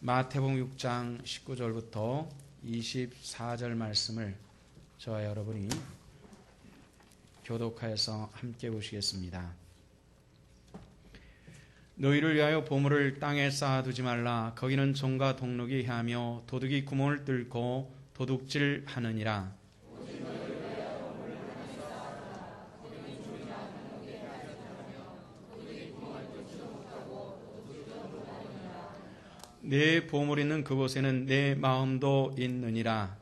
마태복음 6장 19절부터 24절 말씀을 저와 여러분이 교독하여서 함께 보시겠습니다. 너희를 위하여 보물을 땅에 쌓아두지 말라. 거기는 종과 동록이 해하며 도둑이 구멍을 뚫고 도둑질하느니라. 내 보물 있는 그곳에는 내 마음도 있느니라.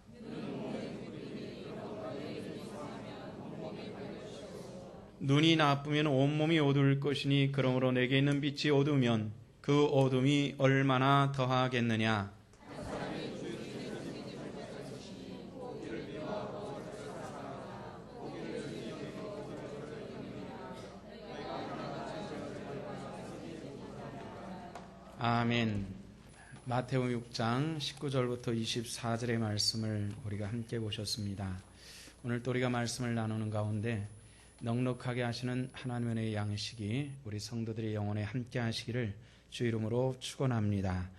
눈이 나쁘면 온몸이 어두울 것이니 그러므로 내게 있는 빛이 어두우면 그 어둠이 얼마나 더하겠느냐. 아멘. 마태복음 6장 19절부터 24절의 말씀을 우리가 함께 보셨습니다. 오늘 또 우리가 말씀을 나누는 가운데 넉넉하게 하시는 하나님의 양식이 우리 성도들의 영혼에 함께 하시기를 주 이름으로 축원합니다.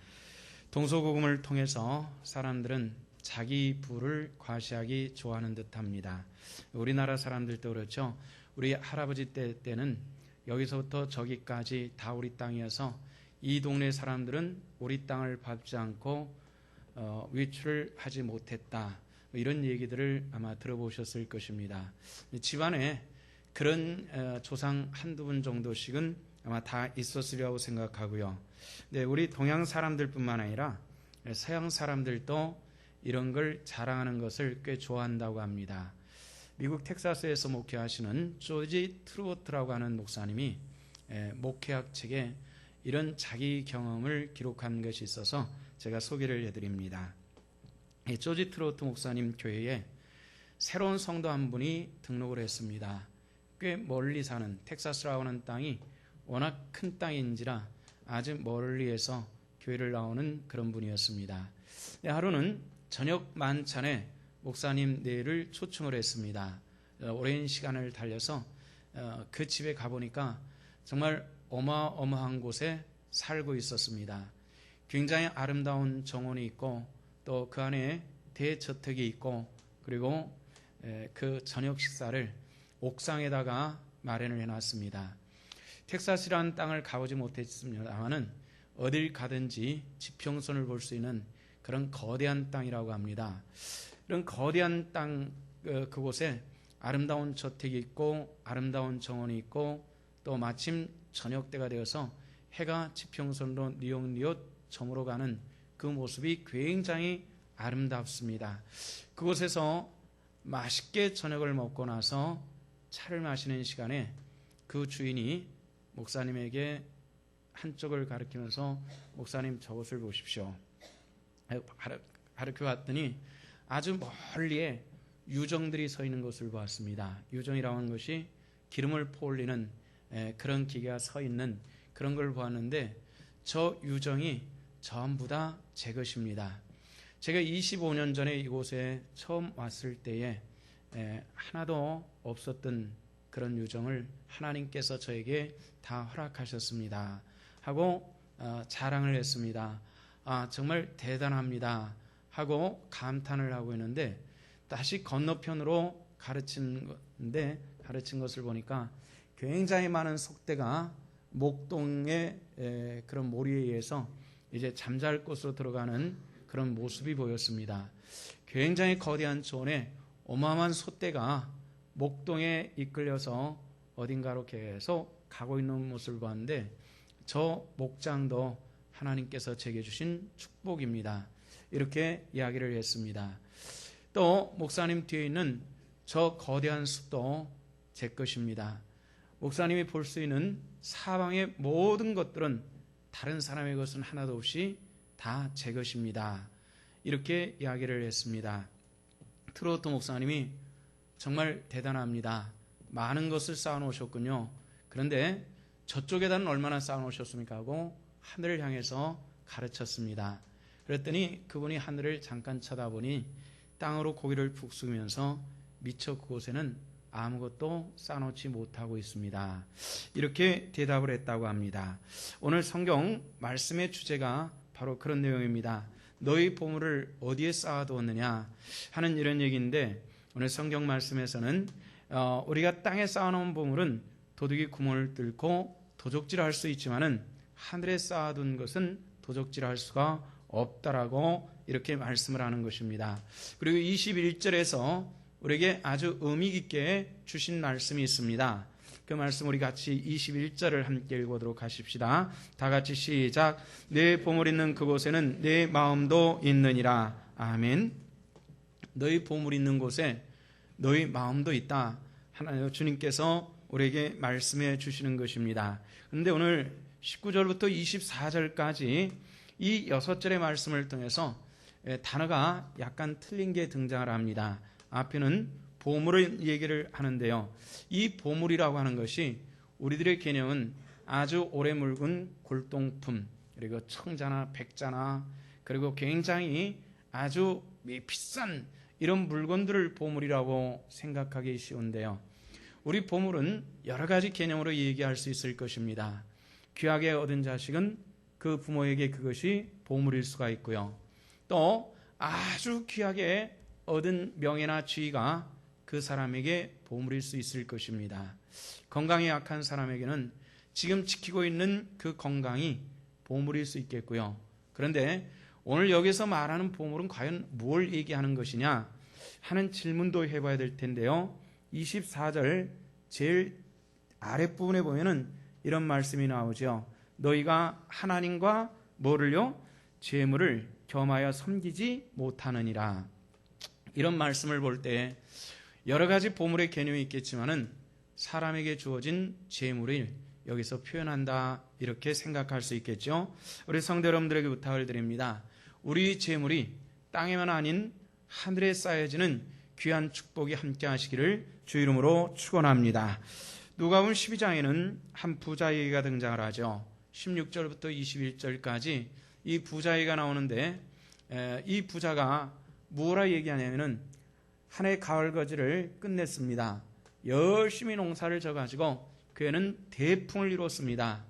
동서고금을 통해서 사람들은 자기 부를 과시하기 좋아하는 듯합니다. 우리나라 사람들도 그렇죠. 우리 할아버지 때는 여기서부터 저기까지 다 우리 땅이어서 이 동네 사람들은 우리 땅을 밟지 않고 외출을 하지 못했다. 이런 얘기들을 아마 들어보셨을 것입니다. 집안에 그런 조상 한두 분 정도씩은 아마 다 있었으리라고 생각하고요. 네, 우리 동양 사람들뿐만 아니라 서양 사람들도 이런 걸 자랑하는 것을 꽤 좋아한다고 합니다. 미국 텍사스에서 목회하시는 조지 트루워트라고 하는 목사님이 목회학 책에 이런 자기 경험을 기록한 것이 있어서 제가 소개를 해드립니다. 조지 트루워트 목사님 교회에 새로운 성도 한 분이 등록을 했습니다. 꽤 멀리 사는 텍사스라고 하는 땅이 워낙 큰 땅인지라 아주 멀리에서 교회를 나오는 그런 분이었습니다. 하루는 저녁 만찬에 목사님 네를 초청을 했습니다. 오랜 시간을 달려서 그 집에 가보니까 정말 어마어마한 곳에 살고 있었습니다. 굉장히 아름다운 정원이 있고 또 그 안에 대저택이 있고 그리고 그 저녁 식사를 옥상에다가 마련을 해놨습니다. 텍사스라는 땅을 가보지 못했습니다만은 어딜 가든지 지평선을 볼 수 있는 그런 거대한 땅이라고 합니다. 이런 거대한 땅 그곳에 아름다운 저택이 있고 아름다운 정원이 있고 또 마침 저녁 때가 되어서 해가 지평선으로 뉘엿뉘엿 저물어 가는 그 모습이 굉장히 아름답습니다. 그곳에서 맛있게 저녁을 먹고 나서 차를 마시는 시간에 그 주인이 목사님에게 한쪽을 가리키면서 목사님 저곳을 보십시오. 가르쳐 봤더니 아주 멀리에 유정들이 서 있는 것을 보았습니다. 유정이라고 하는 것이 기름을 퍼올리는 그런 기계가 서 있는 그런 걸 보았는데 저 유정이 전부 다 제 것입니다. 제가 25년 전에 이곳에 처음 왔을 때에 하나도 없었던 그런 유정을 하나님께서 저에게 다 허락하셨습니다 하고 자랑을 했습니다. 정말 대단합니다 하고 감탄을 하고 있는데 다시 건너편으로 가르친 것을 보니까 굉장히 많은 속대가 목동의 그런 모리에 의해서 이제 잠잘 곳으로 들어가는 그런 모습이 보였습니다. 굉장히 거대한 존에 어마어마한 솥대가 목동에 이끌려서 어딘가로 계속 가고 있는 모습을 봤는데 저 목장도 하나님께서 제게 주신 축복입니다. 이렇게 이야기를 했습니다. 또 목사님 뒤에 있는 저 거대한 숲도 제 것입니다. 목사님이 볼 수 있는 사방의 모든 것들은 다른 사람의 것은 하나도 없이 다 제 것입니다. 이렇게 이야기를 했습니다. 트로트 목사님이 정말 대단합니다. 많은 것을 쌓아놓으셨군요. 그런데 저쪽에다는 얼마나 쌓아놓으셨습니까? 하고 하늘을 향해서 가르쳤습니다. 그랬더니 그분이 하늘을 잠깐 쳐다보니 땅으로 고개를 푹 숙이면서 미처 그곳에는 아무것도 쌓아놓지 못하고 있습니다. 이렇게 대답을 했다고 합니다. 오늘 성경 말씀의 주제가 바로 그런 내용입니다. 너희 보물을 어디에 쌓아두었느냐 하는 이런 얘기인데, 오늘 성경 말씀에서는 우리가 땅에 쌓아놓은 보물은 도둑이 구멍을 뚫고 도적질할 수 있지만은 하늘에 쌓아둔 것은 도적질할 수가 없다라고 이렇게 말씀을 하는 것입니다. 그리고 21절에서 우리에게 아주 의미 깊게 주신 말씀이 있습니다. 그 말씀 우리 같이 21절을 함께 읽어보도록 하십시다. 다 같이 시작. 내 보물 있는 그곳에는 내 마음도 있느니라. 아멘. 너희 보물 있는 곳에 너희 마음도 있다. 하나님 주님께서 우리에게 말씀해 주시는 것입니다. 그런데 오늘 19절부터 24절까지 이 6절의 말씀을 통해서 단어가 약간 틀린 게 등장을 합니다. 앞에는 보물을 얘기를 하는데요. 이 보물이라고 하는 것이 우리들의 개념은 아주 오래 묵은 골동품, 그리고 청자나 백자나, 그리고 굉장히 아주 비싼 이런 물건들을 보물이라고 생각하기 쉬운데요. 우리 보물은 여러 가지 개념으로 얘기할 수 있을 것입니다. 귀하게 얻은 자식은 그 부모에게 그것이 보물일 수가 있고요. 또 아주 귀하게 얻은 명예나 지위가 그 사람에게 보물일 수 있을 것입니다. 건강이 약한 사람에게는 지금 지키고 있는 그 건강이 보물일 수 있겠고요. 그런데 오늘 여기서 말하는 보물은 과연 뭘 얘기하는 것이냐 하는 질문도 해봐야 될 텐데요. 24절 제일 아랫부분에 보면은 이런 말씀이 나오죠. 너희가 하나님과 뭐를요? 재물을 겸하여 섬기지 못하느니라. 이런 말씀을 볼 때 여러 가지 보물의 개념이 있겠지만은 사람에게 주어진 재물을 여기서 표현한다, 이렇게 생각할 수 있겠죠. 우리 성도 여러분들에게 부탁을 드립니다. 우리 재물이 땅에만 아닌 하늘에 쌓여지는 귀한 축복이 함께 하시기를 주 이름으로 축원합니다. 누가복음 12장에는 한 부자 얘기가 등장을 하죠. 16절부터 21절까지 이 부자 얘기가 나오는데, 이 부자가 뭐라 얘기하냐면은 한 해 가을 거지를 끝냈습니다. 열심히 농사를 져가지고 그 해는 대풍을 이뤘습니다.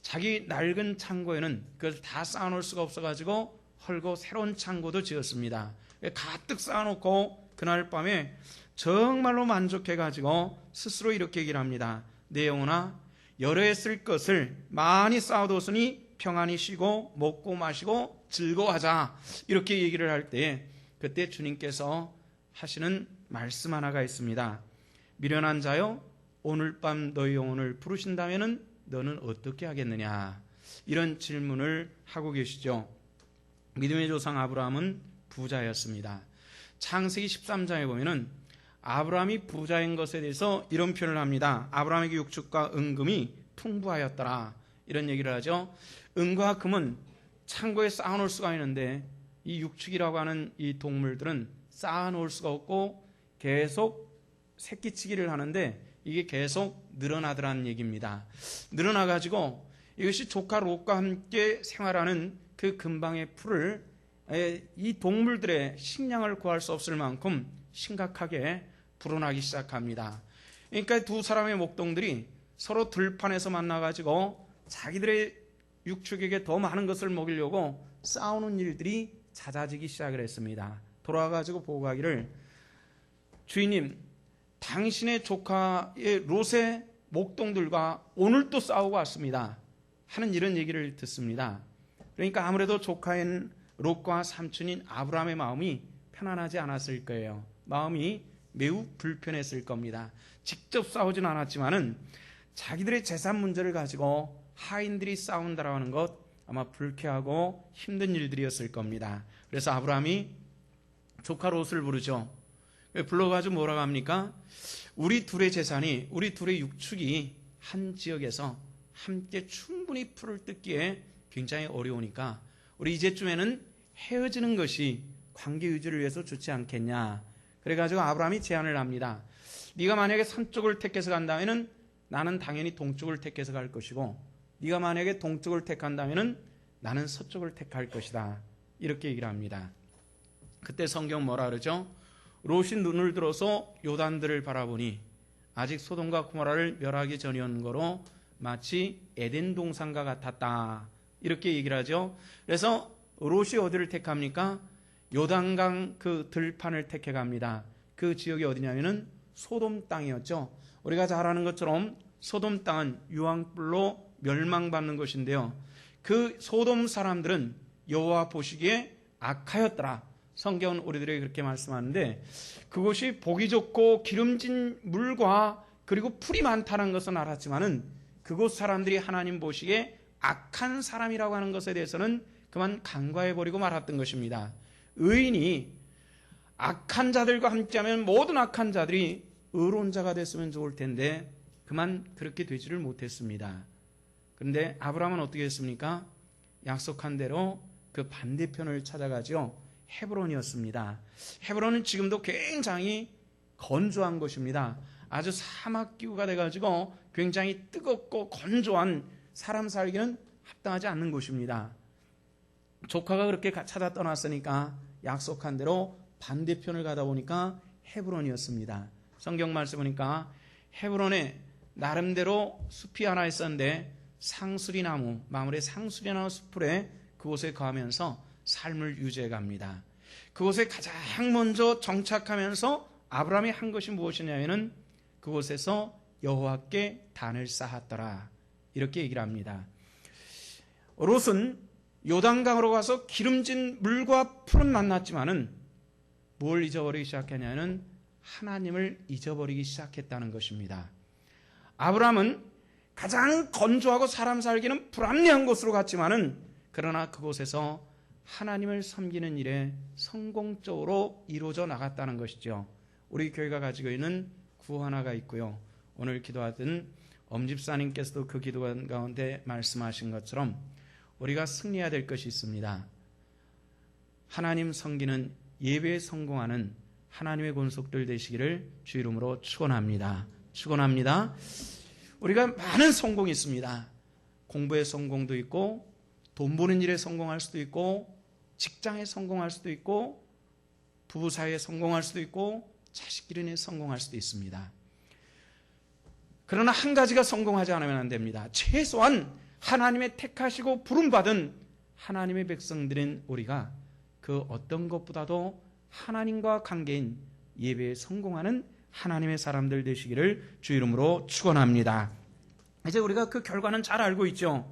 자기 낡은 창고에는 그걸 다 쌓아놓을 수가 없어가지고 헐고 새로운 창고도 지었습니다. 가득 쌓아놓고 그날 밤에 정말로 만족해가지고 스스로 이렇게 얘기를 합니다. 내 영혼아, 여러 해 쓸 것을 많이 쌓아뒀으니 평안히 쉬고 먹고 마시고 즐거워하자, 이렇게 얘기를 할 때 그때 주님께서 하시는 말씀 하나가 있습니다. 미련한 자여, 오늘 밤 너희 영혼을 부르신다면은 너는 어떻게 하겠느냐, 이런 질문을 하고 계시죠. 믿음의 조상 아브라함은 부자였습니다. 창세기 13장에 보면은 아브라함이 부자인 것에 대해서 이런 표현을 합니다. 아브라함에게 육축과 은금이 풍부하였더라, 이런 얘기를 하죠. 은과 금은 창고에 쌓아놓을 수가 있는데 이 육축이라고 하는 이 동물들은 쌓아놓을 수가 없고 계속 새끼치기를 하는데 이게 계속 늘어나더라는 얘기입니다. 늘어나가지고 이것이 조카 롯과 함께 생활하는 그 근방의 풀을 이 동물들의 식량을 구할 수 없을 만큼 심각하게 불어나기 시작합니다. 그러니까 두 사람의 목동들이 서로 들판에서 만나가지고 자기들의 육축에게 더 많은 것을 먹이려고 싸우는 일들이 잦아지기 시작을 했습니다. 돌아와가지고 보고 가기를, 주인님, 당신의 조카의 롯의 목동들과 오늘 또 싸우고 왔습니다 하는 이런 얘기를 듣습니다. 그러니까 아무래도 조카인 롯과 삼촌인 아브라함의 마음이 편안하지 않았을 거예요. 마음이 매우 불편했을 겁니다. 직접 싸우진 않았지만은 자기들의 재산 문제를 가지고 하인들이 싸운다라고 하는 것, 아마 불쾌하고 힘든 일들이었을 겁니다. 그래서 아브라함이 조카 롯을 부르죠. 불러가지고 뭐라고 합니까? 우리 둘의 재산이, 우리 둘의 육축이 한 지역에서 함께 충분히 풀을 뜯기에 굉장히 어려우니까 우리 이제쯤에는 헤어지는 것이 관계 유지를 위해서 좋지 않겠냐. 그래가지고 아브라함이 제안을 합니다. 네가 만약에 서쪽을 택해서 간다면은 나는 당연히 동쪽을 택해서 갈 것이고, 네가 만약에 동쪽을 택한다면은 나는 서쪽을 택할 것이다, 이렇게 얘기를 합니다. 그때 성경 뭐라 그러죠? 롯이 눈을 들어서 요단들을 바라보니 아직 소돔과 고모라를 멸하기 전이었는 거로 마치 에덴 동산과 같았다, 이렇게 얘기를 하죠. 그래서 롯이 어디를 택합니까? 요단강 그 들판을 택해 갑니다. 그 지역이 어디냐면은 소돔 땅이었죠. 우리가 잘 아는 것처럼 소돔 땅은 유황불로 멸망받는 것인데요. 그 소돔 사람들은 여호와 보시기에 악하였더라. 성경은 우리들에게 그렇게 말씀하는데, 그곳이 보기 좋고 기름진 물과 그리고 풀이 많다는 것은 알았지만은 그곳 사람들이 하나님 보시기에 악한 사람이라고 하는 것에 대해서는 그만 간과해버리고 말았던 것입니다. 의인이 악한 자들과 함께하면 모든 악한 자들이 의로운 자가 됐으면 좋을 텐데 그만 그렇게 되지를 못했습니다. 그런데 아브라함은 어떻게 했습니까? 약속한 대로 그 반대편을 찾아가죠. 헤브론이었습니다. 헤브론은 지금도 굉장히 건조한 곳입니다. 아주 사막 기후가 돼가지고 굉장히 뜨겁고 건조한, 사람 살기는 합당하지 않는 곳입니다. 조카가 그렇게 찾아 떠났으니까 약속한 대로 반대편을 가다 보니까 헤브론이었습니다. 성경 말씀 보니까 헤브론에 나름대로 숲이 하나 있었는데 상수리나무, 마물의 상수리나무 숲에 그곳에 거하면서 삶을 유지해 갑니다. 그곳에 가장 먼저 정착하면서 아브라함이 한 것이 무엇이냐면은 그곳에서 여호와께 단을 쌓았더라. 이렇게 얘기를 합니다. 롯은 요단강으로 가서 기름진 물과 풀은 만났지만은 뭘 잊어버리기 시작했냐면 하나님을 잊어버리기 시작했다는 것입니다. 아브라함은 가장 건조하고 사람 살기는 불합리한 곳으로 갔지만은 그러나 그곳에서 하나님을 섬기는 일에 성공적으로 이루어져 나갔다는 것이죠. 우리 교회가 가지고 있는 구호 하나가 있고요. 오늘 기도하던 엄집사님께서도 그 기도 가운데 말씀하신 것처럼 우리가 승리해야 될 것이 있습니다. 하나님 섬기는 예배에 성공하는 하나님의 권속들 되시기를 주 이름으로 축원합니다. 축원합니다. 우리가 많은 성공이 있습니다. 공부에 성공도 있고, 돈 버는 일에 성공할 수도 있고, 직장에 성공할 수도 있고, 부부 사이에 성공할 수도 있고, 자식 기른에 성공할 수도 있습니다. 그러나 한 가지가 성공하지 않으면 안 됩니다. 최소한 하나님의 택하시고 부름받은 하나님의 백성들인 우리가 그 어떤 것보다도 하나님과 관계인 예배에 성공하는 하나님의 사람들 되시기를 주 이름으로 축원합니다. 이제 우리가 그 결과는 잘 알고 있죠.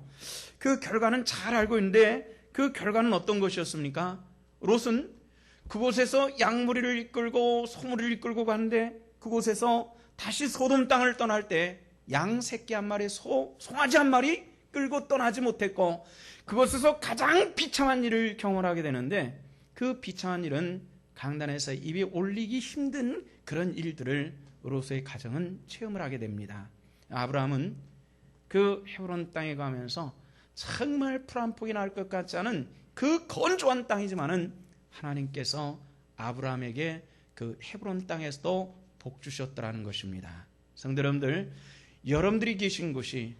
그 결과는 잘 알고 있는데 그 결과는 어떤 것이었습니까? 롯은 그곳에서 양무리를 이끌고 소무리를 이끌고 가는데 그곳에서 다시 소돔 땅을 떠날 때 양 새끼 한 마리, 송아지 한 마리 끌고 떠나지 못했고 그곳에서 가장 비참한 일을 경험하게 되는데 그 비참한 일은 강단에서 입이 올리기 힘든 그런 일들을 롯의 가정은 체험을 하게 됩니다. 아브라함은 그 헤브론 땅에 가면서 정말 풀 한 폭이 날 것 같지 않은 그 건조한 땅이지만은 하나님께서 아브라함에게 그 헤브론 땅에서도 복 주셨더라는 것입니다. 성도 여러분들, 여러분들이 계신 곳이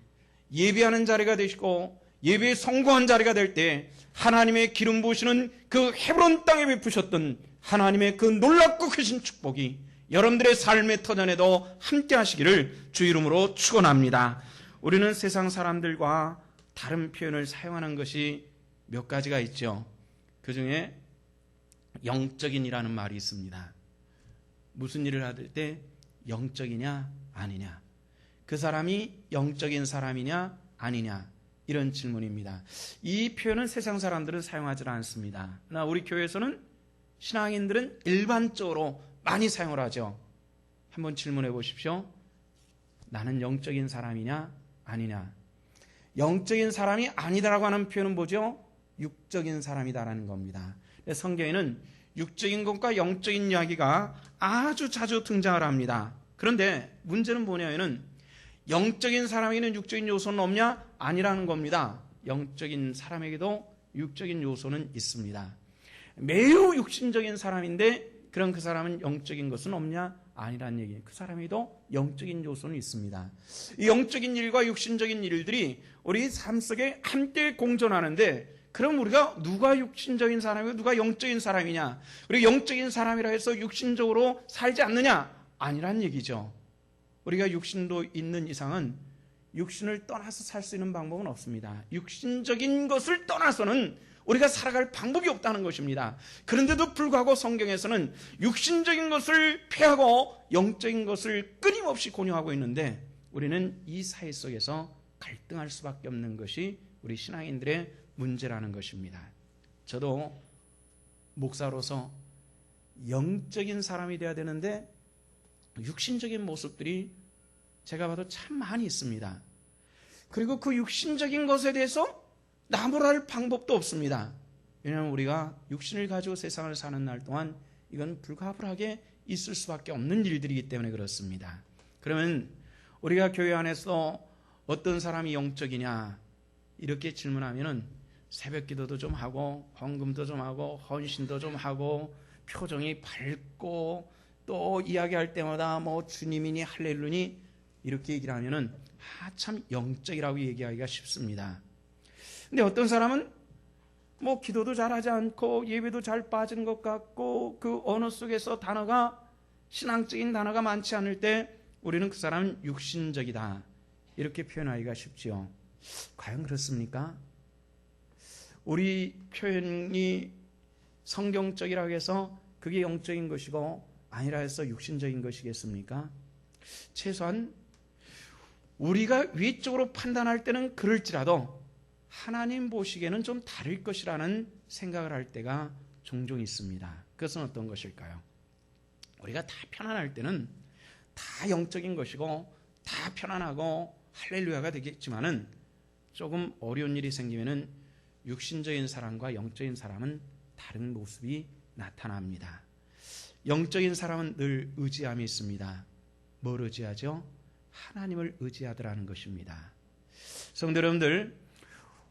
예배하는 자리가 되시고 예배에 성공한 자리가 될 때 하나님의 기름 부으시는 그 헤브론 땅에 베푸셨던 하나님의 그 놀랍고 크신 축복이 여러분들의 삶의 터전에도 함께 하시기를 주 이름으로 축원합니다. 우리는 세상 사람들과 다른 표현을 사용하는 것이 몇 가지가 있죠. 그 중에 영적인이라는 말이 있습니다. 무슨 일을 할 때 영적이냐 아니냐, 그 사람이 영적인 사람이냐 아니냐, 이런 질문입니다. 이 표현은 세상 사람들은 사용하지 않습니다. 그러나 우리 교회에서는 신앙인들은 일반적으로 많이 사용을 하죠. 한번 질문해 보십시오. 나는 영적인 사람이냐 아니냐. 영적인 사람이 아니다라고 하는 표현은 뭐죠? 육적인 사람이다라는 겁니다. 성경에는 육적인 것과 영적인 이야기가 아주 자주 등장을 합니다. 그런데 문제는 뭐냐면은 영적인 사람에게는 육적인 요소는 없냐? 아니라는 겁니다. 영적인 사람에게도 육적인 요소는 있습니다. 매우 육신적인 사람인데 그런 그 사람은 영적인 것은 없냐? 아니라는 얘기예요. 그 사람에게도 영적인 요소는 있습니다. 이 영적인 일과 육신적인 일들이 우리 삶 속에 함께 공존하는데, 그럼 우리가 누가 육신적인 사람이고 누가 영적인 사람이냐? 우리가 영적인 사람이라 해서 육신적으로 살지 않느냐? 아니란 얘기죠. 우리가 육신도 있는 이상은 육신을 떠나서 살 수 있는 방법은 없습니다. 육신적인 것을 떠나서는 우리가 살아갈 방법이 없다는 것입니다. 그런데도 불구하고 성경에서는 육신적인 것을 폐하고 영적인 것을 끊임없이 권유하고 있는데, 우리는 이 사회 속에서 갈등할 수밖에 없는 것이 우리 신앙인들의 문제라는 것입니다. 저도 목사로서 영적인 사람이 되어야 되는데 육신적인 모습들이 제가 봐도 참 많이 있습니다. 그리고 그 육신적인 것에 대해서 나무랄 방법도 없습니다. 왜냐하면 우리가 육신을 가지고 세상을 사는 날 동안 이건 불가불하게 있을 수밖에 없는 일들이기 때문에 그렇습니다. 그러면 우리가 교회 안에서 어떤 사람이 영적이냐 이렇게 질문하면은 새벽 기도도 좀 하고 헌금도 좀 하고 헌신도 좀 하고 표정이 밝고 또 이야기할 때마다 뭐 주님이니 할렐루니 이렇게 얘기를 하면은 참 영적이라고 얘기하기가 쉽습니다. 근데 어떤 사람은 뭐 기도도 잘하지 않고 예배도 잘 빠진 것 같고 그 언어 속에서 단어가 신앙적인 단어가 많지 않을 때 우리는 그 사람은 육신적이다 이렇게 표현하기가 쉽지요. 과연 그렇습니까? 우리 표현이 성경적이라고 해서 그게 영적인 것이고 아니라 해서 육신적인 것이겠습니까? 최소한 우리가 외적으로 판단할 때는 그럴지라도 하나님 보시기에는 좀 다를 것이라는 생각을 할 때가 종종 있습니다. 그것은 어떤 것일까요? 우리가 다 편안할 때는 다 영적인 것이고 다 편안하고 할렐루야가 되겠지만은 조금 어려운 일이 생기면은 육신적인 사람과 영적인 사람은 다른 모습이 나타납니다. 영적인 사람은 늘 의지함이 있습니다. 뭘 의지하죠? 하나님을 의지하더라는 것입니다. 성도 여러분들,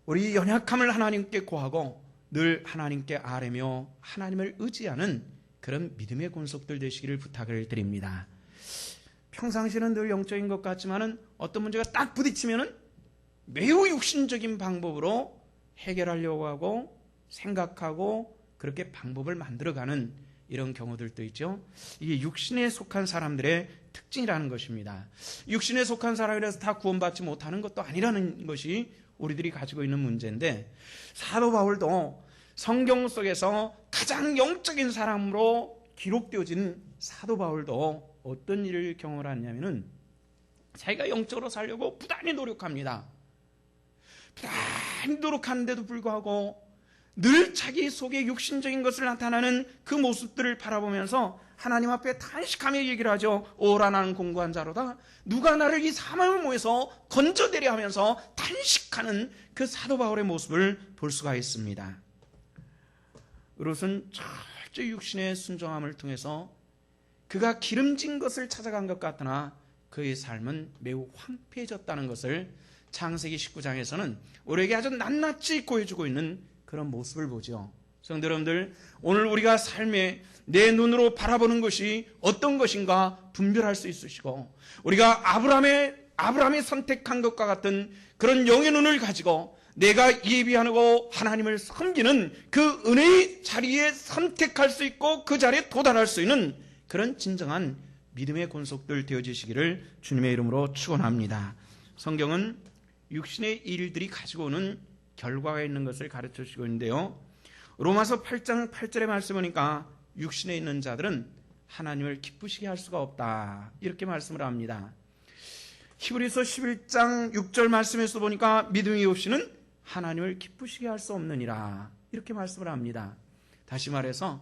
우리 연약함을 하나님께 고하고 늘 하나님께 아뢰며 하나님을 의지하는 그런 믿음의 권속들 되시기를 부탁을 드립니다. 평상시는 늘 영적인 것 같지만은 어떤 문제가 딱 부딪히면은 매우 육신적인 방법으로 해결하려고 하고 생각하고 그렇게 방법을 만들어가는 이런 경우들도 있죠. 이게 육신에 속한 사람들의 특징이라는 것입니다. 육신에 속한 사람이라서 다 구원받지 못하는 것도 아니라는 것이 우리들이 가지고 있는 문제인데, 사도 바울도 성경 속에서 가장 영적인 사람으로 기록되어진 사도 바울도 어떤 일을 경험을 하냐면은 자기가 영적으로 살려고 부단히 노력합니다. 부단히 노력하는데도 불구하고 늘 자기 속에 육신적인 것을 나타나는 그 모습들을 바라보면서 하나님 앞에 탄식하며 얘기를 하죠. 오라 나는 공고한 자로다. 누가 나를 이 사망의 몸에서 건져내려 하면서 탄식하는 그 사도 바울의 모습을 볼 수가 있습니다. 그것은 철저히 육신의 순종함을 통해서 그가 기름진 것을 찾아간 것 같으나 그의 삶은 매우 황폐해졌다는 것을 창세기 19장에서는 우리에게 아주 낱낱이 보여주고 있는 그런 모습을 보죠. 성도 여러분들, 오늘 우리가 삶에 내 눈으로 바라보는 것이 어떤 것인가 분별할 수 있으시고, 우리가 아브라함이 선택한 것과 같은 그런 영의 눈을 가지고 내가 예비하고 하나님을 섬기는 그 은혜의 자리에 선택할 수 있고 그 자리에 도달할 수 있는 그런 진정한 믿음의 권속들 되어지시기를 주님의 이름으로 축원합니다. 성경은 육신의 일들이 가지고 오는 결과가 있는 것을 가르쳐 주시고 있는데요. 로마서 8장 8절의 말씀 보니까 육신에 있는 자들은 하나님을 기쁘시게 할 수가 없다 이렇게 말씀을 합니다. 히브리서 11장 6절 말씀에서 보니까 믿음이 없이는 하나님을 기쁘시게 할 수 없느니라 이렇게 말씀을 합니다. 다시 말해서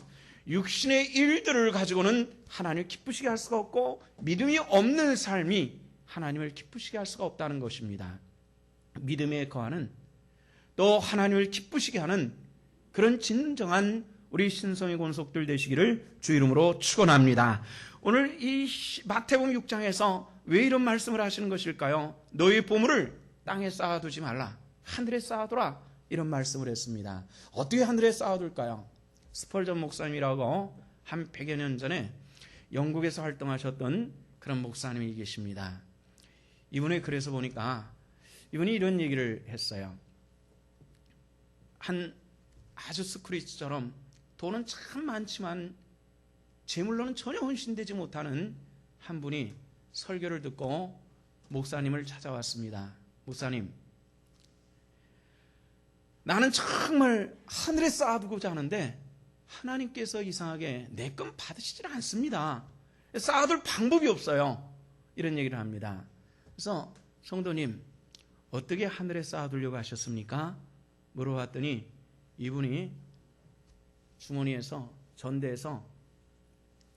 육신의 일들을 가지고는 하나님을 기쁘시게 할 수가 없고 믿음이 없는 삶이 하나님을 기쁘시게 할 수가 없다는 것입니다. 믿음에 거하는 또 하나님을 기쁘시게 하는 그런 진정한 우리 신성의 권속들 되시기를 주 이름으로 축원합니다. 오늘 이 마태복음 6장에서 왜 이런 말씀을 하시는 것일까요? 너희 보물을 땅에 쌓아두지 말라, 하늘에 쌓아두라 이런 말씀을 했습니다. 어떻게 하늘에 쌓아둘까요? 스펄전 목사님이라고 한 100여 년 전에 영국에서 활동하셨던 그런 목사님이 계십니다. 이분의 글에서 보니까 이분이 이런 얘기를 했어요. 한 아주스 크리스처럼 돈은 참 많지만 재물로는 전혀 헌신되지 못하는 한 분이 설교를 듣고 목사님을 찾아왔습니다. 목사님, 나는 정말 하늘에 쌓아두고자 하는데 하나님께서 이상하게 내 건 받으시질 않습니다. 쌓아둘 방법이 없어요. 이런 얘기를 합니다. 그래서 성도님, 어떻게 하늘에 쌓아두려고 하셨습니까? 물어봤더니 이분이 주머니에서 전대에서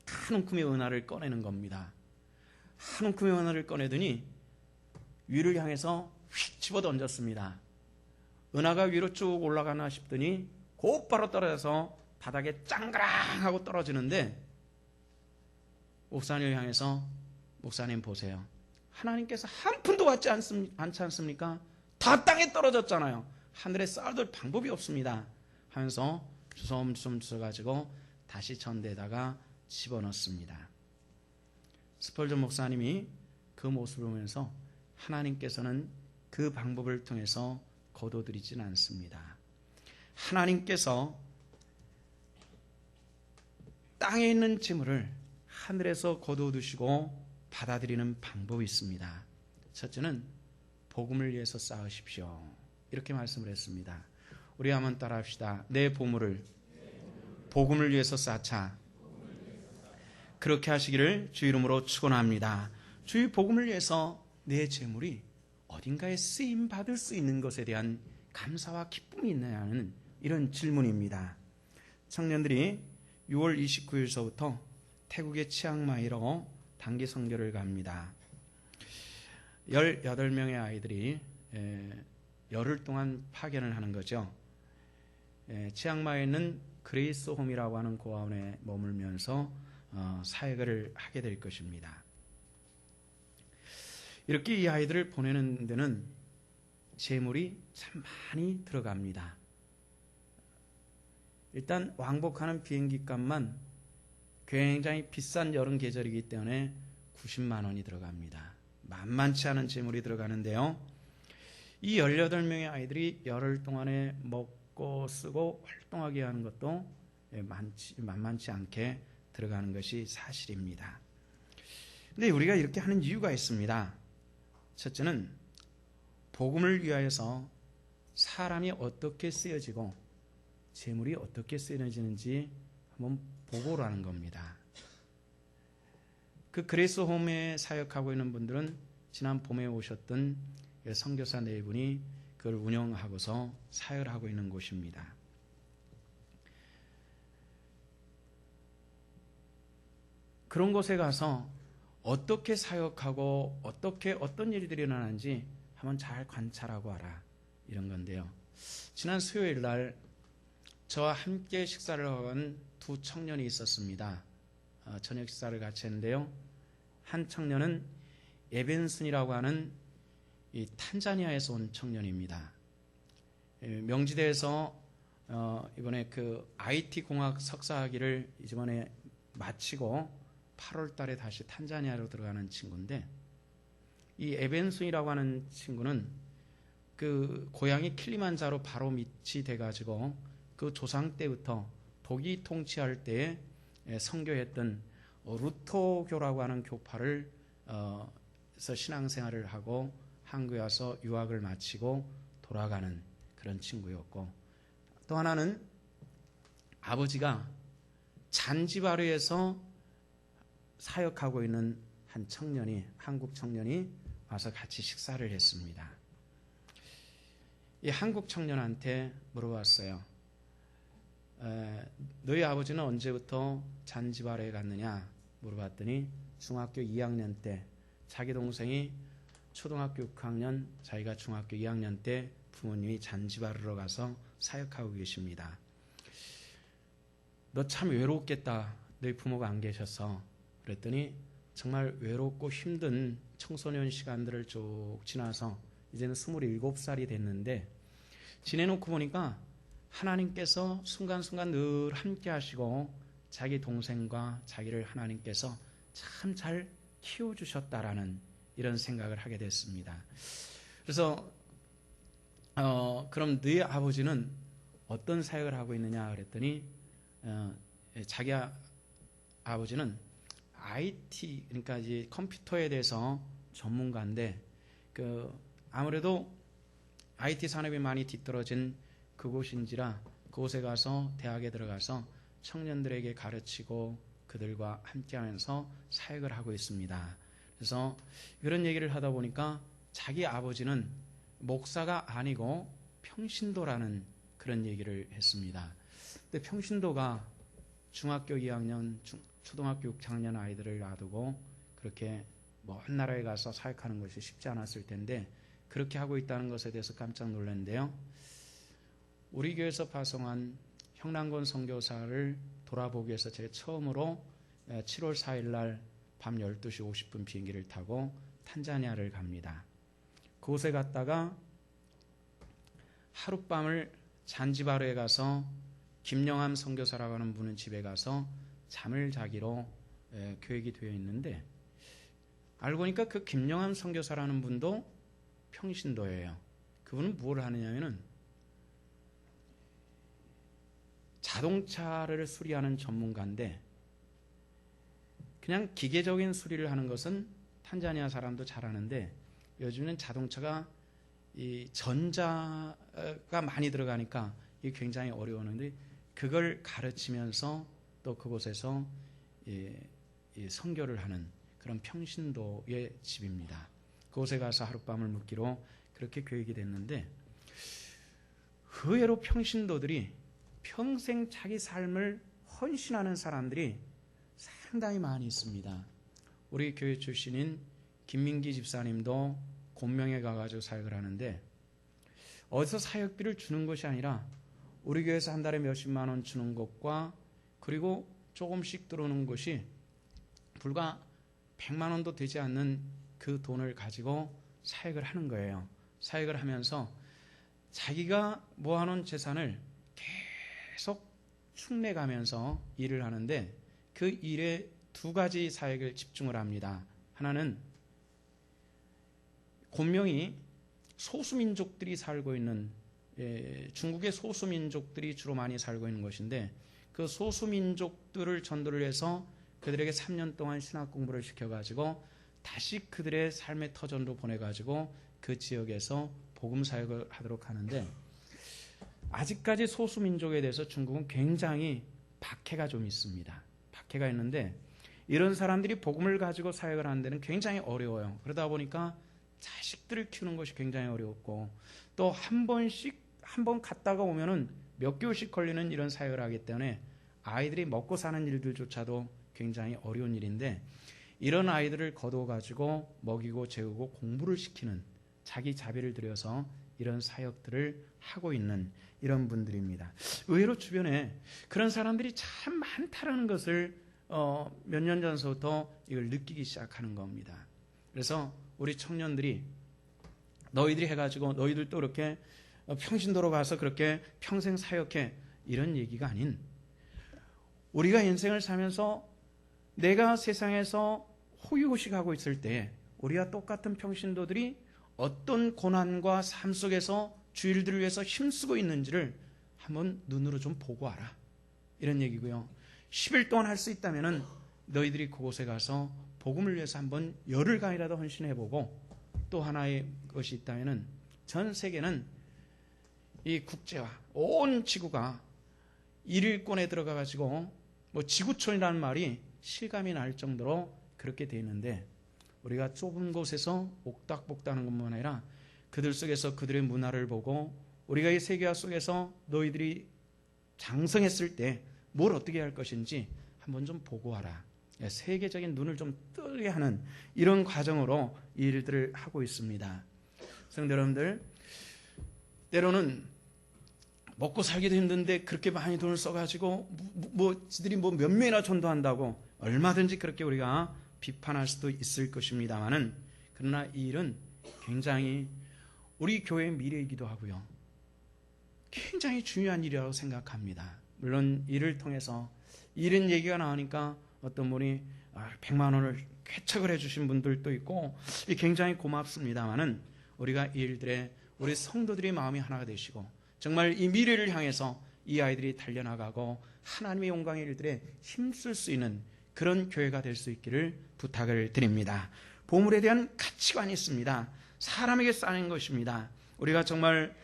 한 움큼의 은하를 꺼내는 겁니다. 한 움큼의 은하를 꺼내더니 위를 향해서 휙 집어 던졌습니다. 은하가 위로 쭉 올라가나 싶더니 곧바로 떨어져서 바닥에 짱그랑하고 떨어지는데 목사님을 향해서 목사님 보세요. 하나님께서 한 푼도 받지 않지 않습니까? 다 땅에 떨어졌잖아요. 하늘에 쌓아둘 방법이 없습니다. 하면서 주섬주섬 주워가지고 다시 전대에다가 집어넣습니다. 스펄전 목사님이 그 모습을 보면서 하나님께서는 그 방법을 통해서 거둬들이지는 않습니다. 하나님께서 땅에 있는 재물을 하늘에서 거둬두시고 받아들이는 방법이 있습니다. 첫째는 복음을 위해서 쌓으십시오. 이렇게 말씀을 했습니다. 우리 한번 따라합시다. 내 보물을 복음을 위해서 쌓자. 그렇게 하시기를 주 이름으로 축원합니다. 주의 복음을 위해서 내 재물이 어딘가에 쓰임 받을 수 있는 것에 대한 감사와 기쁨이 있느냐는 이런 질문입니다. 청년들이 6월 29일서부터 태국의 치앙마이로 단기 선교를 갑니다. 18명의 아이들이 열흘 동안 파견을 하는 거죠. 치앙마이는 그레이스 홈이라고 하는 고아원에 머물면서 사역을 하게 될 것입니다. 이렇게 이 아이들을 보내는 데는 재물이 참 많이 들어갑니다. 일단 왕복하는 비행기 값만 굉장히 비싼 여름 계절이기 때문에 90만 원이 들어갑니다. 만만치 않은 재물이 들어가는데요. 이 18명의 아이들이 열흘 동안에 먹고 쓰고 활동하게 하는 것도 만만치 않게 들어가는 것이 사실입니다. 근데 우리가 이렇게 하는 이유가 있습니다. 첫째는 복음을 위하여서 사람이 어떻게 쓰여지고 재물이 어떻게 쓰여지는지 한번 보고라는 겁니다. 그 그레이스 홈에 사역하고 있는 분들은 지난 봄에 오셨던 선교사 네 분이 그걸 운영하고서 사역을 하고 있는 곳입니다. 그런 곳에 가서 어떻게 사역하고 어떻게 어떤 일들이 일어나는지 한번 잘 관찰하고 와라, 이런 건데요. 지난 수요일 날 저와 함께 식사를 한 두 청년이 있었습니다. 저녁 식사를 같이 했는데요. 한 청년은 에벤슨이라고 하는 이 탄자니아에서 온 청년입니다. 명지대에서 이번에 그 IT 공학 석사학위를 이번에 마치고 8월 달에 다시 탄자니아로 들어가는 친구인데, 이 에벤슨이라고 하는 친구는 그 고향이 킬리만자로 바로 밑이 돼가지고 그 조상 때부터 독이 통치할 때에 선교했던 루터교라고 하는 교파를 서 신앙생활을 하고 한국에 와서 유학을 마치고 돌아가는 그런 친구였고, 또 하나는 아버지가 잔지바르에서 사역하고 있는 한 청년이, 한국 청년이 와서 같이 식사를 했습니다. 이 한국 청년한테 물어봤어요. 너희 아버지는 언제부터 잔지바르에 갔느냐 물어봤더니 중학교 2학년 때, 자기 동생이 초등학교 6학년, 자기가 중학교 2학년 때 부모님이 잔지바르로 가서 사역하고 계십니다. 너 참 외롭겠다, 너희 부모가 안 계셔서. 그랬더니 정말 외롭고 힘든 청소년 시간들을 쭉 지나서 이제는 27살이 됐는데, 지내놓고 보니까 하나님께서 순간순간 늘 함께 하시고 자기 동생과 자기를 하나님께서 참 잘 키워주셨다라는 이런 생각을 하게 됐습니다. 그래서 그럼 너희 아버지는 어떤 사역을 하고 있느냐 그랬더니 자기 아버지는 IT, 그러니까 이제 컴퓨터에 대해서 전문가인데 아무래도 IT 산업이 많이 뒤떨어진 그곳인지라 그곳에 가서 대학에 들어가서 청년들에게 가르치고 그들과 함께하면서 사역을 하고 있습니다. 그래서 이런 얘기를 하다 보니까 자기 아버지는 목사가 아니고 평신도라는 그런 얘기를 했습니다. 근데 평신도가 중학교 2학년, 초등학교 6학년 아이들을 놔두고 그렇게 먼 나라에 가서 사역하는 것이 쉽지 않았을 텐데 그렇게 하고 있다는 것에 대해서 깜짝 놀랐는데요. 우리 교회에서 파송한 형란곤 선교사를 돌아보기 위해서 제가 처음으로 7월 4일 날 밤 12시 50분 비행기를 타고 탄자니아를 갑니다. 그곳에 갔다가 하룻밤을 잔지바르에 가서 김영함 선교사라고 하는 분은 집에 가서 잠을 자기로 계획이 되어 있는데 알고 보니까 그 김영함 선교사라는 분도 평신도예요. 그분은 뭘 하느냐면은 자동차를 수리하는 전문가인데 그냥 기계적인 수리를 하는 것은 탄자니아 사람도 잘하는데 요즘은 자동차가 이 전자가 많이 들어가니까 이게 굉장히 어려웠는데 그걸 가르치면서 또 그곳에서 선교를 하는 그런 평신도의 집입니다. 그곳에 가서 하룻밤을 묵기로 그렇게 계획이 됐는데 의외로 평신도들이 평생 자기 삶을 헌신하는 사람들이 상당히 많이 있습니다. 우리 교회 출신인 김민기 집사님도 곤명에 가가지고 사역을 하는데 어디서 사역비를 주는 것이 아니라 우리 교회에서 한 달에 몇십만 원 주는 것과 그리고 조금씩 들어오는 것이 불과 100만 원도 되지 않는 그 돈을 가지고 사역을 하는 거예요. 사역을 하면서 자기가 모아놓은 재산을 계속 축내가면서 일을 하는데 그 일에 두 가지 사역을 집중을 합니다. 하나는 곤명이 소수민족들이 살고 있는 중국의 소수민족들이 주로 많이 살고 있는 것인데 그 소수민족들을 전도를 해서 그들에게 3년 동안 신학 공부를 시켜가지고 다시 그들의 삶의 터전으로 보내가지고 그 지역에서 복음 사역을 하도록 하는데 아직까지 소수민족에 대해서 중국은 굉장히 박해가 좀 있습니다. 박해가 있는데 이런 사람들이 복음을 가지고 사역을 하는 데는 굉장히 어려워요. 그러다 보니까 자식들을 키우는 것이 굉장히 어렵고 또 한 번 갔다가 오면은 몇 개월씩 걸리는 이런 사역을 하기 때문에 아이들이 먹고 사는 일들조차도 굉장히 어려운 일인데 이런 아이들을 거둬가지고 먹이고 재우고 공부를 시키는 자기 자비를 들여서 이런 사역들을 하고 있는 이런 분들입니다. 의외로 주변에 그런 사람들이 참 많다는 것을 몇 년 전서부터 이걸 느끼기 시작하는 겁니다. 그래서 우리 청년들이 너희들이 해가지고 너희들도 이렇게 평신도로 가서 그렇게 평생 사역해 이런 얘기가 아닌 우리가 인생을 살면서 내가 세상에서 호의호식하고 있을 때 우리와 똑같은 평신도들이 어떤 고난과 삶 속에서 주일들을 위해서 힘쓰고 있는지를 한번 눈으로 좀 보고 와라 이런 얘기고요. 10일 동안 할 수 있다면 너희들이 그곳에 가서 복음을 위해서 한번 열흘간이라도 헌신해보고 또 하나의 것이 있다면 전 세계는 이 국제화 온 지구가 일일권에 들어가가지고 뭐 지구촌이라는 말이 실감이 날 정도로 그렇게 되어 있는데 우리가 좁은 곳에서 옥닥복닥하는 것만 아니라 그들 속에서 그들의 문화를 보고 우리가 이 세계화 속에서 너희들이 장성했을 때 뭘 어떻게 할 것인지 한번 좀 보고 와라. 세계적인 눈을 좀 뜨게 하는 이런 과정으로 이 일들을 하고 있습니다. 성도 여러분들, 때로는 먹고 살기도 힘든데 그렇게 많이 돈을 써가지고 지들이 몇 명이나 전도한다고 얼마든지 그렇게 우리가 비판할 수도 있을 것입니다만은 그러나 이 일은 굉장히 우리 교회의 미래이기도 하고요. 굉장히 중요한 일이라고 생각합니다. 물론 이를 통해서 이런 얘기가 나오니까 어떤 분이 100만 원을 쾌척을 해주신 분들도 있고 굉장히 고맙습니다만은 우리가 이 일들에 우리 성도들의 마음이 하나가 되시고 정말 이 미래를 향해서 이 아이들이 달려나가고 하나님의 영광의 일들에 힘쓸 수 있는 그런 교회가 될 수 있기를 부탁을 드립니다. 보물에 대한 가치관이 있습니다. 사람에게 쌓인 것입니다. 우리가 정말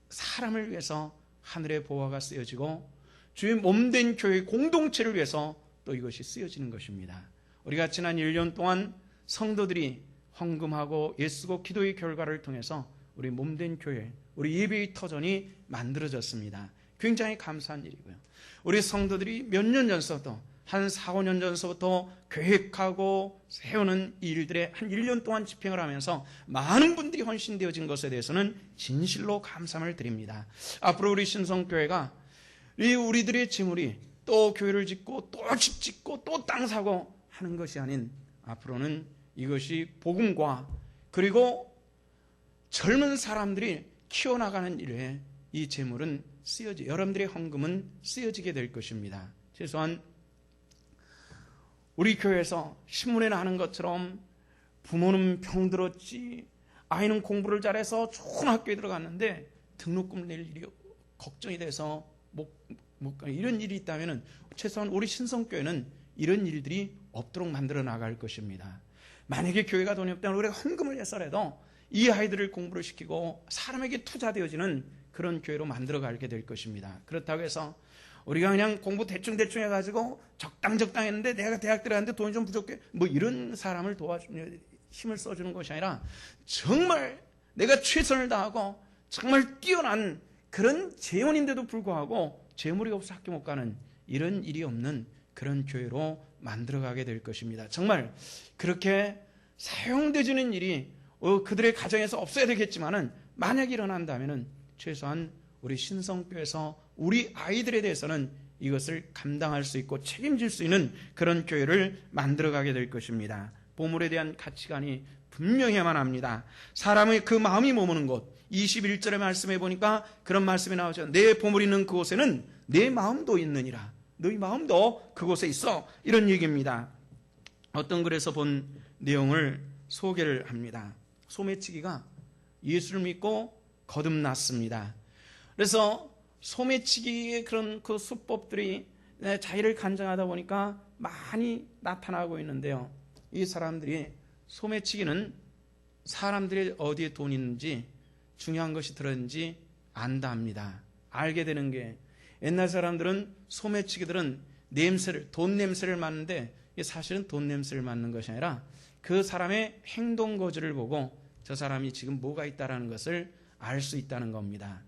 사람을 위해서 하늘의 보화가 쓰여지고 주의 몸된 교회 공동체를 위해서 또 이것이 쓰여지는 것입니다. 우리가 지난 1년 동안 성도들이 헌금하고 애쓰고 기도의 결과를 통해서 우리 몸된 교회, 우리 예배의 터전이 만들어졌습니다. 굉장히 감사한 일이고요. 우리 성도들이 몇 년 전서부터 한 4, 5년 전서부터 계획하고 세우는 일들에 한 1년 동안 집행을 하면서 많은 분들이 헌신되어진 것에 대해서는 진실로 감사함을 드립니다. 앞으로 우리 신성교회가 우리들의 재물이 또 교회를 짓고 또 집 짓고 또 땅 사고 하는 것이 아닌 앞으로는 이것이 복음과 그리고 젊은 사람들이 키워나가는 일에 이 재물은 여러분들의 헌금은 쓰여지게 될 것입니다. 최소한 우리 교회에서 신문에 나는 것처럼 부모는 병들었지, 아이는 공부를 잘해서 좋은 학교에 들어갔는데 등록금 낼 일이 걱정이 돼서 이런 일이 있다면 최소한 우리 신성교회는 이런 일들이 없도록 만들어 나갈 것입니다. 만약에 교회가 돈이 없다면 우리가 헌금을 해서라도 이 아이들을 공부를 시키고 사람에게 투자되어지는 그런 교회로 만들어 가게 될 것입니다. 그렇다고 해서 우리가 그냥 공부 대충 해가지고 적당 했는데 내가 대학 들어갔는데 돈이 좀 부족해 이런 사람을 도와주는 힘을 써주는 것이 아니라 정말 내가 최선을 다하고 정말 뛰어난 그런 재원인데도 불구하고 재물이 없어 학교 못 가는 이런 일이 없는 그런 교회로 만들어가게 될 것입니다. 정말 그렇게 사용되지는 일이 그들의 가정에서 없어야 되겠지만은 만약 일어난다면은 최소한 우리 신성교회에서 우리 아이들에 대해서는 이것을 감당할 수 있고 책임질 수 있는 그런 교회를 만들어가게 될 것입니다. 보물에 대한 가치관이 분명해야만 합니다. 사람의 그 마음이 머무는 곳 21절의 말씀에 보니까 그런 말씀이 나오죠. 내 보물 있는 그곳에는 내 마음도 있느니라. 너희 마음도 그곳에 있어. 이런 얘기입니다. 어떤 글에서 본 내용을 소개를 합니다. 소매치기가 예수를 믿고 거듭났습니다. 그래서 소매치기의 그런 그 수법들이 자기를 간증하다 보니까 많이 나타나고 있는데요. 이 사람들이 소매치기는 사람들이 어디에 돈이 있는지 중요한 것이 들었는지 안답니다. 알게 되는 게 옛날 사람들은 소매치기들은 돈 냄새를 맡는데 사실은 돈 냄새를 맡는 것이 아니라 그 사람의 행동 거지를 보고 저 사람이 지금 뭐가 있다라는 것을 알 수 있다는 겁니다.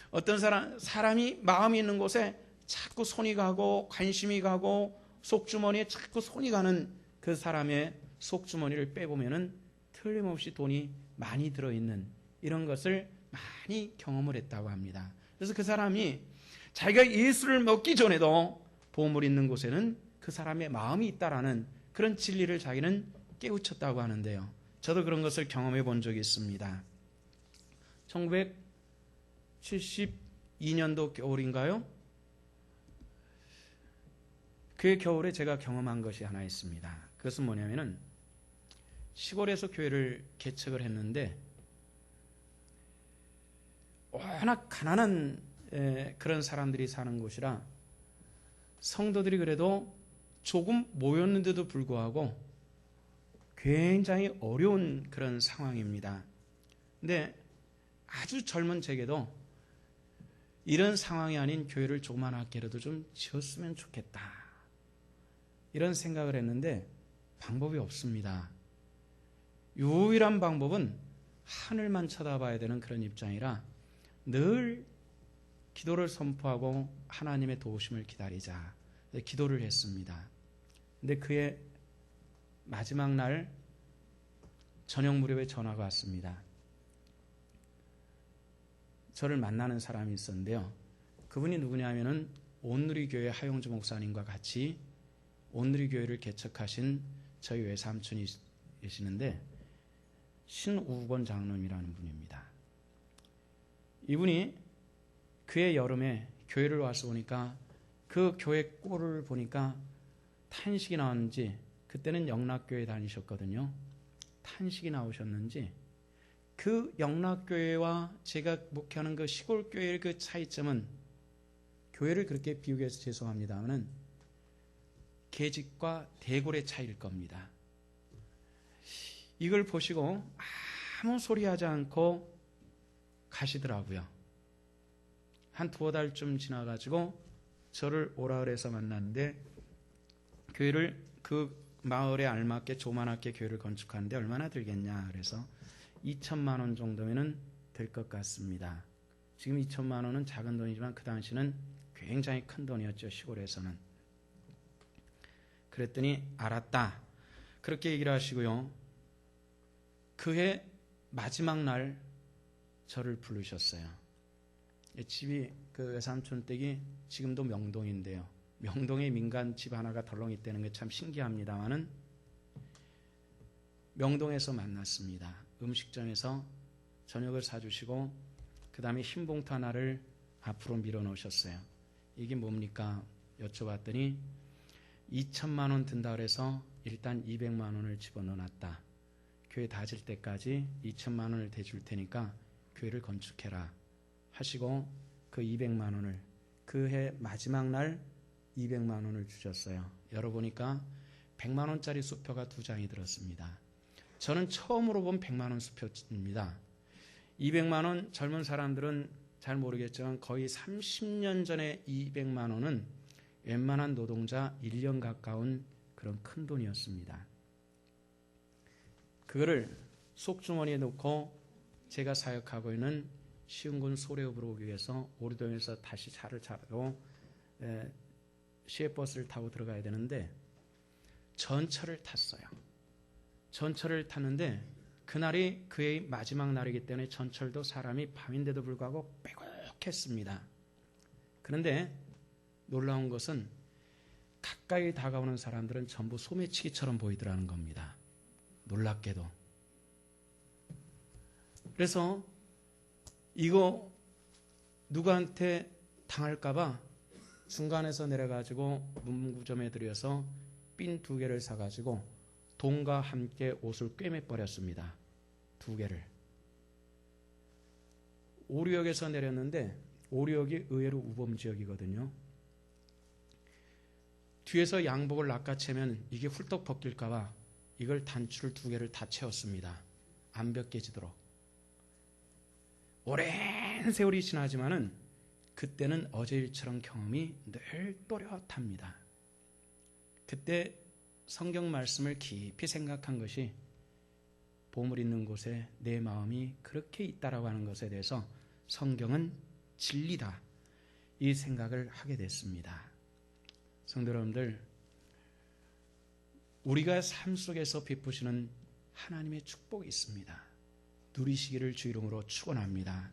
어떤 사람이 마음이 있는 곳에 자꾸 손이 가고 관심이 가고 속주머니에 자꾸 손이 가는 그 사람의 속주머니를 빼보면은 틀림없이 돈이 많이 들어있는 이런 것을 많이 경험을 했다고 합니다. 그래서 그 사람이 자기가 예수를 먹기 전에도 보물 있는 곳에는 그 사람의 마음이 있다라는 그런 진리를 자기는 깨우쳤다고 하는데요. 저도 그런 것을 경험해 본 적이 있습니다. 1972년도 겨울인가요? 그 겨울에 제가 경험한 것이 하나 있습니다. 그것은 뭐냐면은 시골에서 교회를 개척을 했는데 워낙 가난한 그런 사람들이 사는 곳이라 성도들이 그래도 조금 모였는데도 불구하고 굉장히 어려운 그런 상황입니다. 근데 아주 젊은 제게도 이런 상황이 아닌 교회를 조그만하게라도 좀 지었으면 좋겠다 이런 생각을 했는데 방법이 없습니다. 유일한 방법은 하늘만 쳐다봐야 되는 그런 입장이라 늘 기도를 선포하고 하나님의 도우심을 기다리자 기도를 했습니다. 근데 그의 마지막 날 저녁 무렵에 전화가 왔습니다. 저를 만나는 사람이 있었는데요. 그분이 누구냐면은 온누리교회 하용주 목사님과 같이 온누리교회를 개척하신 저희 외삼촌이 계시는데 신우건 장로님이라는 분입니다. 이분이 그해 여름에 교회를 와서 보니까 그 교회 꼴을 보니까 탄식이 나왔는지 그때는 영락교회 다니셨거든요. 탄식이 나오셨는지 그 영락교회와 제가 목회하는 그 시골교회의 그 차이점은 교회를 그렇게 비유해서 죄송합니다만은 계집과 대골의 차이일 겁니다. 이걸 보시고 아무 소리 하지 않고 가시더라고요. 한 두어 달쯤 지나가지고 저를 오라 그래서 만났는데, 교회를 그 마을에 알맞게 조만하게 교회를 건축하는데 얼마나 들겠냐, 그래서 2천만 원 정도면 될 것 같습니다. 지금 2천만 원은 작은 돈이지만 그 당시는 굉장히 큰 돈이었죠, 시골에서는. 그랬더니 알았다, 그렇게 얘기를 하시고요. 그해 마지막 날 저를 부르셨어요. 집이 그 외삼촌 댁이 지금도 명동인데요. 명동에 민간집 하나가 덜렁 있다는 게 참 신기합니다만은, 명동에서 만났습니다. 음식점에서 저녁을 사주시고 그 다음에 흰 봉투 하나를 앞으로 밀어놓으셨어요. 이게 뭡니까? 여쭤봤더니 2천만 원 든다 그래서 일단 200만 원을 집어넣어놨다. 교회 다질 때까지 2천만 원을 대줄 테니까 교회를 건축해라 하시고, 그 200만 원을 그해 마지막 날 200만 원을 주셨어요. 열어보니까 100만 원짜리 수표가 2장이 들었습니다. 저는 처음으로 본 100만 원 수표입니다. 200만 원, 젊은 사람들은 잘 모르겠지만 거의 30년 전에 200만 원은 웬만한 노동자 1년 가까운 그런 큰 돈이었습니다. 그거를 속주머니에 넣고 제가 사역하고 있는 시흥군 소래읍으로 오기 위해서 오리동에서 다시 차를 타고 시외버스를 타고 들어가야 되는데 전철을 탔어요. 전철을 탔는데 그날이 그의 마지막 날이기 때문에 전철도 사람이 밤인데도 불구하고 빼곡했습니다. 그런데 놀라운 것은 가까이 다가오는 사람들은 전부 소매치기처럼 보이더라는 겁니다. 놀랍게도. 그래서 이거 누구한테 당할까봐 중간에서 내려가지고 문구점에 들여서 핀 2개를 사가지고 돈과 함께 옷을 꿰매버렸습니다. 2개를. 오류역에서 내렸는데 오류역이 의외로 우범지역이거든요. 뒤에서 양복을 낚아채면 이게 훌떡 벗길까봐 이걸 단추를 2개를 다 채웠습니다. 안 벗겨지도록. 오랜 세월이 지나지만은 그때는 어제 일처럼 경험이 늘 또렷합니다. 그때 성경 말씀을 깊이 생각한 것이 보물 있는 곳에 내 마음이 그렇게 있다라고 하는 것에 대해서 성경은 진리다, 이 생각을 하게 됐습니다. 성도 여러분들, 우리가 삶 속에서 베푸시는 하나님의 축복이 있습니다. 누리시기를 주 이름으로 축원합니다.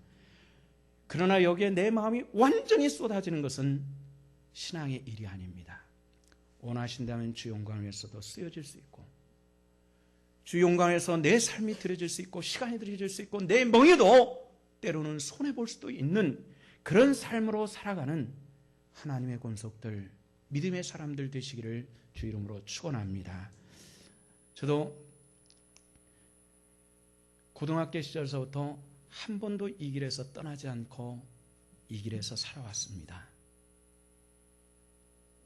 그러나 여기에 내 마음이 완전히 쏟아지는 것은 신앙의 일이 아닙니다. 원하신다면 주 영광을 위해서도 쓰여질 수 있고, 주 영광을 위해서 내 삶이 드려질 수 있고, 시간이 드려질 수 있고, 내 멍에도 때로는 손해볼 수도 있는 그런 삶으로 살아가는 하나님의 권속들, 믿음의 사람들 되시기를 주 이름으로 축원합니다. 저도 고등학교 시절서부터 한 번도 이 길에서 떠나지 않고 이 길에서 살아왔습니다.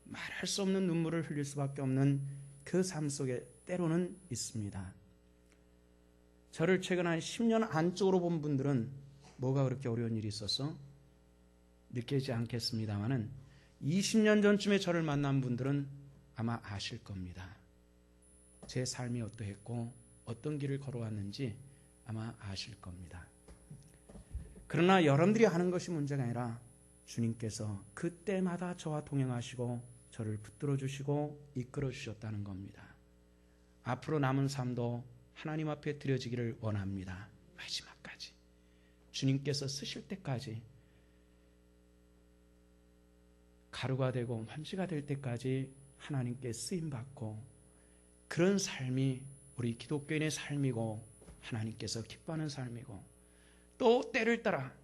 말할 수 없는 눈물을 흘릴 수밖에 없는 그 삶 속에 때로는 있습니다. 저를 최근 한 10년 안쪽으로 본 분들은 뭐가 그렇게 어려운 일이 있어서 느끼지 않겠습니다만은 20년 전쯤에 저를 만난 분들은 아마 아실 겁니다. 제 삶이 어떠했고 어떤 길을 걸어왔는지 아마 아실 겁니다. 그러나 여러분들이 하는 것이 문제가 아니라 주님께서 그때마다 저와 동행하시고 저를 붙들어 주시고 이끌어 주셨다는 겁니다. 앞으로 남은 삶도 하나님 앞에 드려지기를 원합니다. 마지막까지 주님께서 쓰실 때까지, 가루가 되고 먼지가 될 때까지 하나님께 쓰임받고, 그런 삶이 우리 기독교인의 삶이고 하나님께서 기뻐하는 삶이고, 또 때를 따라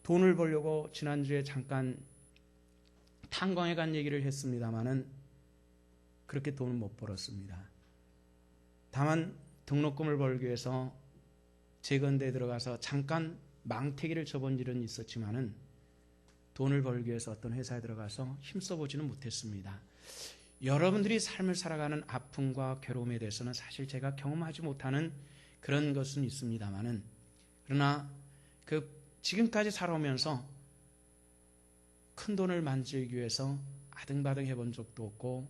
돈을 벌려고 지난주에 잠깐 탄광에 간 얘기를 했습니다마는 그렇게 돈을 못 벌었습니다. 다만 등록금을 벌기 위해서 재건대에 들어가서 잠깐 망태기를 쳐본 일은 있었지만은 돈을 벌기 위해서 어떤 회사에 들어가서 힘써보지는 못했습니다. 여러분들이 삶을 살아가는 아픔과 괴로움에 대해서는 사실 제가 경험하지 못하는 그런 것은 있습니다만은, 그러나 지금까지 살아오면서 큰 돈을 만들기 위해서 아등바등 해본 적도 없고,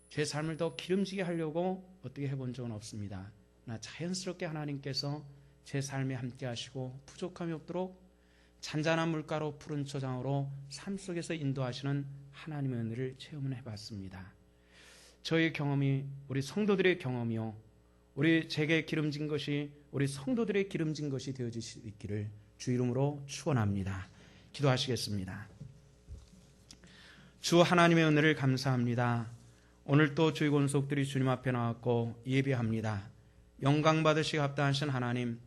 제 삶을 더 기름지게 하려고 어떻게 해본 적은 없습니다. 그러나 자연스럽게 하나님께서 제 삶에 함께 하시고 부족함이 없도록 잔잔한 물가로 푸른 초장으로 삶 속에서 인도하시는 하나님의 은혜를 체험을 해봤습니다. 저의 경험이 우리 성도들의 경험이요, 제게 기름진 것이 우리 성도들의 기름진 것이 되어질 수 있기를 주 이름으로 축원합니다. 기도하시겠습니다. 주 하나님의 은혜를 감사합니다. 오늘 또 주의 권속들이 주님 앞에 나왔고 예배합니다. 영광 받으시기 합당하신 하나님,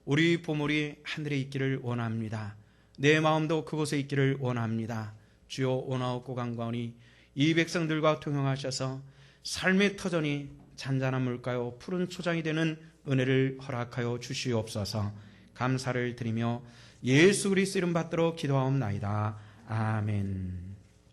우리 보물이 하늘에 있기를 원합니다. 내 마음도 그곳에 있기를 원합니다. 주여, 오나옵고 간구하오니 이 백성들과 통용하셔서 삶의 터전이 잔잔한 물가요 푸른 초장이 되는 은혜를 허락하여 주시옵소서. 감사를 드리며 예수 그리스도 이름 받들어 기도하옵나이다. 아멘.